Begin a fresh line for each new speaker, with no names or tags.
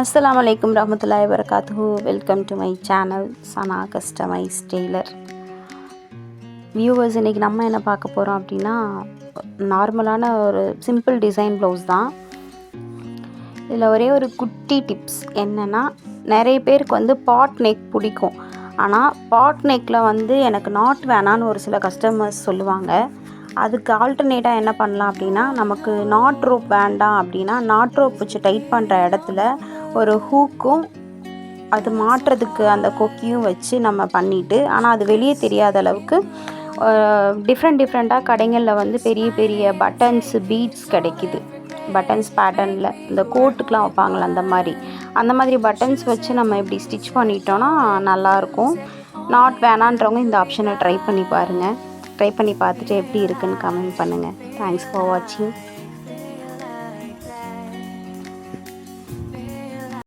அஸ்ஸலாமு அலைக்கும் ரஹ்மத்துல்லாஹி வபரகாத்துஹு. Welcome to my channel Sana customise tailor. Viewers, இன்றைக்கி நம்ம என்ன பார்க்க போகிறோம் அப்படின்னா, நார்மலான ஒரு சிம்பிள் டிசைன் ப்ளவுஸ் தான். இதில் ஒரே ஒரு குட்டி டிப்ஸ் என்னென்னா, நிறைய பேருக்கு வந்து பாட் நெக் பிடிக்கும். ஆனால் பாட் நெக்கில் எனக்கு நாட் வேணான்னு ஒரு சில கஸ்டமர்ஸ் சொல்லுவாங்க. அதுக்கு ஆல்டர்னேட்டாக என்ன பண்ணலாம் அப்படின்னா, நமக்கு நாட் ரோப் வேண்டாம் அப்படின்னா, நாட் ரோப் வச்சு டைட் பண்ணுற இடத்துல ஒரு ஹூக்கும் அது மாட்டுறதுக்கு அந்த கொக்கியும் வச்சு நம்ம பண்ணிவிட்டு, ஆனால் அது வெளியே தெரியாத அளவுக்கு டிஃப்ரெண்ட்டாக கடைகளில் பெரிய பெரிய பட்டன்ஸ் பீட்ஸ் கிடைக்கிது. பட்டன்ஸ் பேட்டர்னில் இந்த கோட்டுக்கெலாம் வைப்பாங்களே அந்த மாதிரி பட்டன்ஸ் வச்சு நம்ம இப்படி ஸ்டிச் பண்ணிட்டோன்னா நல்லாயிருக்கும். நாட் வேணான்றவங்க இந்த ஆப்ஷனை ட்ரை பண்ணி பாருங்கள். ட்ரை பண்ணி பார்த்துட்டு எப்படி இருக்குன்னு கமெண்ட் பண்ணுங்கள். தேங்க்ஸ் ஃபார் வாட்சிங்.